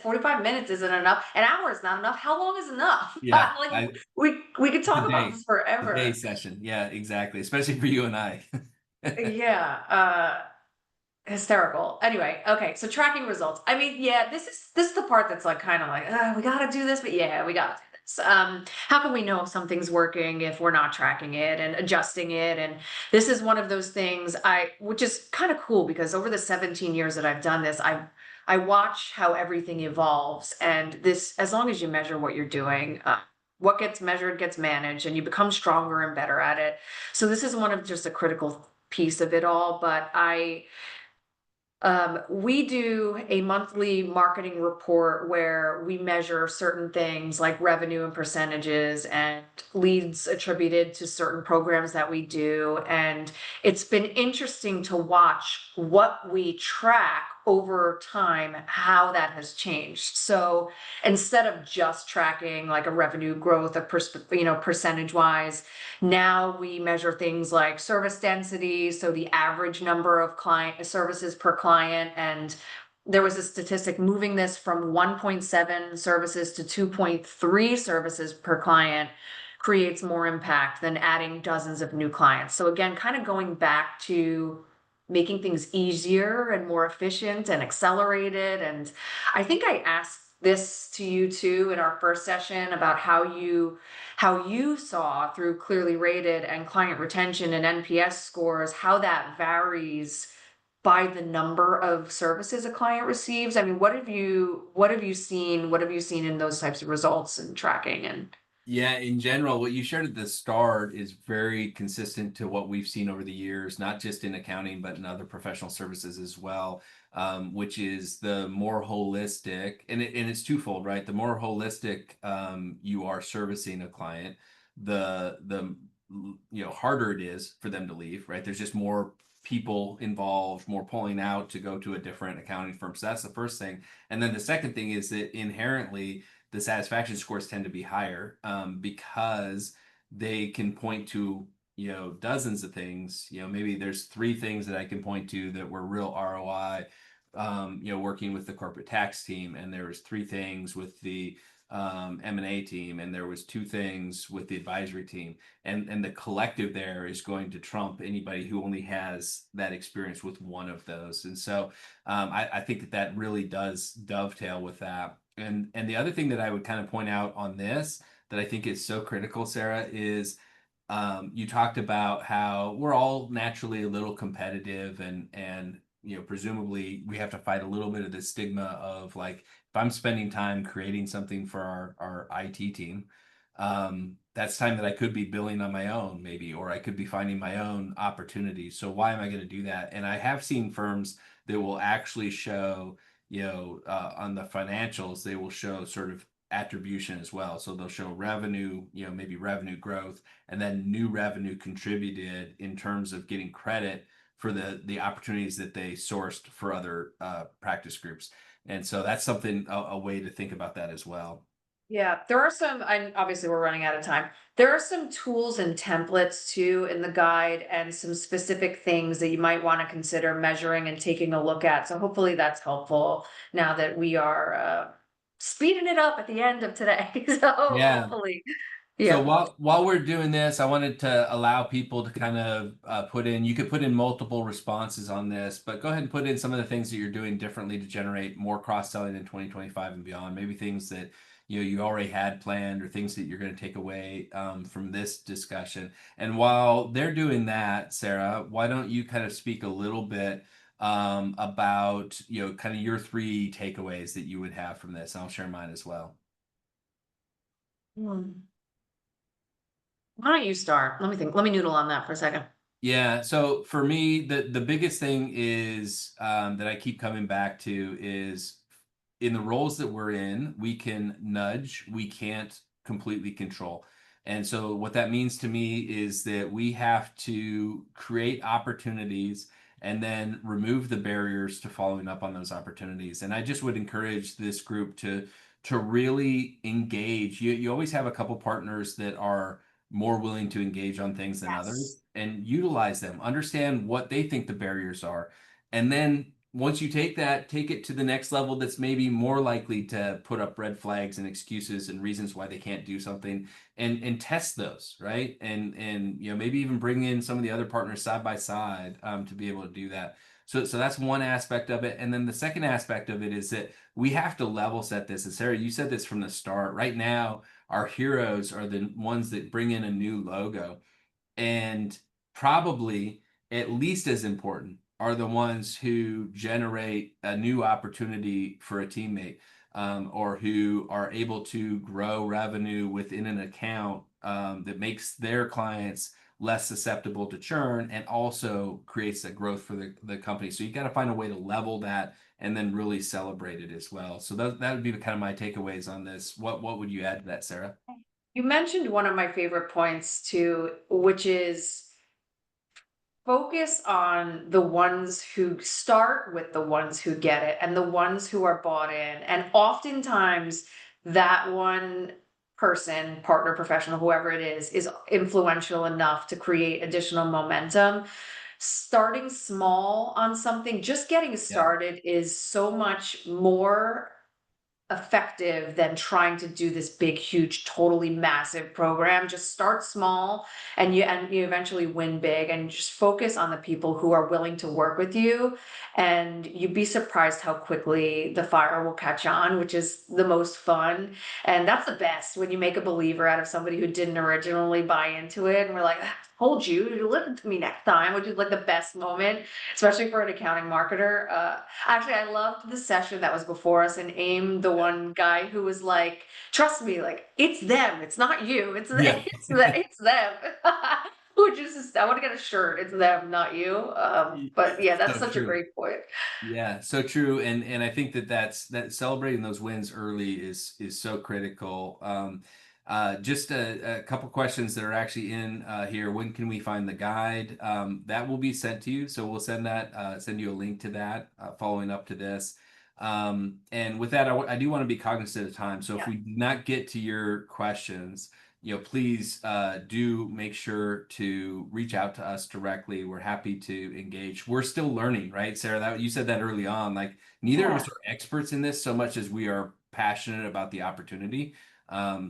isn't enough. An hour is not enough. How long is enough? Yeah, Like we could the talk about day, this the day forever. session. Yeah, exactly. Especially for you and I. Yeah, hysterical. Anyway, okay, so tracking results. I mean, yeah, this is the part that's like kind of like, we gotta do this, but yeah, we gotta do this. How can we know if something's working if we're not tracking it and adjusting it? And this is one of those things which is kind of cool because over the 17 years that I've done this, I watch how everything evolves, and this, as long as you measure what you're doing, what gets measured gets managed, and you become stronger and better at it. So this is one of just a critical piece of it all, but we do a monthly marketing report where we measure certain things like revenue and percentages and leads attributed to certain programs that we do. And it's been interesting to watch what we track over time, how that has changed. So instead of just tracking like a revenue growth, percentage wise, now we measure things like service density, so the average number of client services per client. And there was a statistic moving this from 1.7 services to 2.3 services per client creates more impact than adding dozens of new clients. So again, kind of going back to making things easier and more efficient and accelerated. And I think I asked this to you too in our first session about how you saw through ClearlyRated and client retention and NPS scores, how that varies by the number of services a client receives. I mean, what have you seen? What have you seen in those types of results and tracking and Yeah, in general, what you shared at the start is very consistent to what we've seen over the years, not just in accounting, but in other professional services as well, which is the more holistic, and it's twofold, right? The more holistic you are servicing a client, the harder it is for them to leave, right? There's just more people involved, more pulling out to go to a different accounting firm. So that's the first thing. And then the second thing is that inherently the satisfaction scores tend to be higher, because they can point to, dozens of things. Maybe there's three things that I can point to that were real ROI, working with the corporate tax team, and there was three things with the M&A team, and there was two things with the advisory team, and the collective there is going to trump anybody who only has that experience with one of those. And so I think that really does dovetail with that. And the other thing that I would kind of point out on this that I think is so critical, Sarah, is you talked about how we're all naturally a little competitive, and presumably we have to fight a little bit of the stigma of, like, if I'm spending time creating something for our IT team, that's time that I could be billing on my own, maybe, or I could be finding my own opportunities. So why am I going to do that? And I have seen firms that will actually show, on the financials, they will show sort of attribution as well. So they'll show revenue, maybe revenue growth, and then new revenue contributed in terms of getting credit for the opportunities that they sourced for other practice groups. And so that's something, a way to think about that as well. Yeah, there are some, and obviously we're running out of time. There are some tools and templates too in the guide, and some specific things that you might want to consider measuring and taking a look at. So hopefully that's helpful now that we are speeding it up at the end of today. So Yeah. hopefully, So yeah. while we're doing this, I wanted to allow people to kind of you could put in multiple responses on this, but go ahead and put in some of the things that you're doing differently to generate more cross-selling in 2025 and beyond. Maybe things that you already had planned, or things that you're going to take away from this discussion. And while they're doing that, Sarah, why don't you kind of speak a little bit about kind of your three takeaways that you would have from this? I'll share mine as well. Hmm. Why don't you start? Let me think. Let me noodle on that for a second. Yeah, so for me, the biggest thing is, that I keep coming back to, is in the roles that we're in, we can nudge, we can't completely control. And so what that means to me is that we have to create opportunities and then remove the barriers to following up on those opportunities. And I just would encourage this group to really engage. You always have a couple partners that are more willing to engage on things than Yes. others, and utilize them, understand what they think the barriers are. And then once you take that, take it to the next level that's maybe more likely to put up red flags and excuses and reasons why they can't do something, and test those, right? And maybe even bring in some of the other partners side by side, to be able to do that. So that's one aspect of it. And then the second aspect of it is that we have to level set this. And Sarah, you said this from the start. Right now, our heroes are the ones that bring in a new logo. And probably at least as important are the ones who generate a new opportunity for a teammate, or who are able to grow revenue within an account, that makes their clients less susceptible to churn, and also creates that growth for the company. So you got to find a way to level that and then really celebrate it as well. So that would be kind of my takeaways on this. What would you add to that, Sarah? You mentioned one of my favorite points too, which is focus on the ones who start with the ones who get it and the ones who are bought in. And oftentimes, that one person, partner, professional, whoever it is influential enough to create additional momentum. Starting small on something, just getting Yeah. started is so much more effective than trying to do this big, huge, totally massive program. Just start small, and you eventually win big, and just focus on the people who are willing to work with you. And you'd be surprised how quickly the fire will catch on, which is the most fun. And that's the best, when you make a believer out of somebody who didn't originally buy into it. And we're like, "Ah, told you listen to me next time," which is like the best moment, especially for an accounting marketer. Actually, I loved the session that was before us in AIM, the one guy who was like, "Trust me, like it's them, it's not you, it's Yeah. it's them." Which is just, I want to get a shirt. It's them, not you. But yeah, that's So such a true. great point. Yeah, so true. And I think that celebrating those wins early is so critical. Just a couple questions that are actually in here. When can we find the guide? That will be sent to you. So we'll send you a link to that following up to this. And with that, I do want to be cognizant of time. So if Yeah. we do not get to your questions, please do make sure to reach out to us directly. We're happy to engage. We're still learning, right, Sarah? That you said that early on. Like neither of Yeah. us are experts in this so much as we are passionate about the opportunity.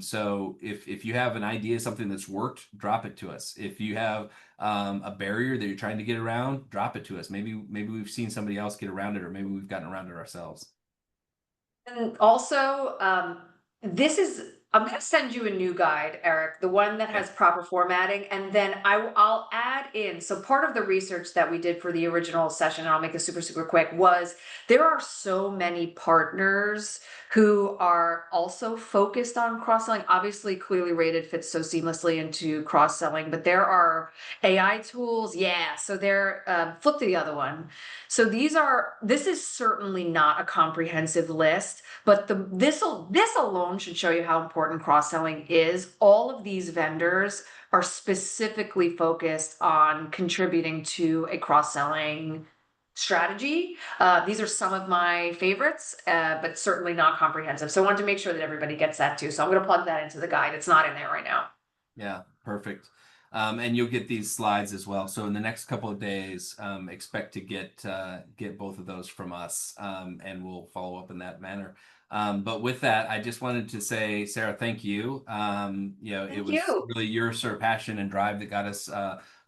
So if you have an idea, something that's worked, drop it to us. If you have a barrier that you're trying to get around, drop it to us. Maybe we've seen somebody else get around it, or maybe we've gotten around it ourselves. And also, I'm going to send you a new guide, Eric, the one that Okay. has proper formatting. And then I'll add in. So, part of the research that we did for the original session, and I'll make it super, super quick, was there are so many partners who are also focused on cross selling. Obviously, ClearlyRated fits so seamlessly into cross selling, but there are AI tools. Yeah. So, they're flip to the other one. So this is certainly not a comprehensive list, but this alone should show you how important cross-selling is. All of these vendors are specifically focused on contributing to a cross-selling strategy. These are some of my favorites, but certainly not comprehensive. So I wanted to make sure that everybody gets that too. So I'm going to plug that into the guide. It's not in there right now. Yeah, perfect. And you'll get these slides as well. So in the next couple of days, expect to get both of those from us, and we'll follow up in that manner. But with that, I just wanted to say, Sarah, thank you. It Thank was you. really your sort of passion and drive that got us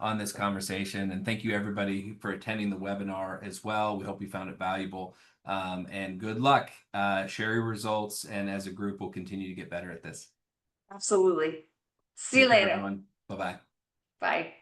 on this conversation. And thank you everybody for attending the webinar as well. We hope you found it valuable. And good luck. Share your results, and as a group, we'll continue to get better at this. Absolutely. See you Take care, later. everyone. Bye-bye. Bye.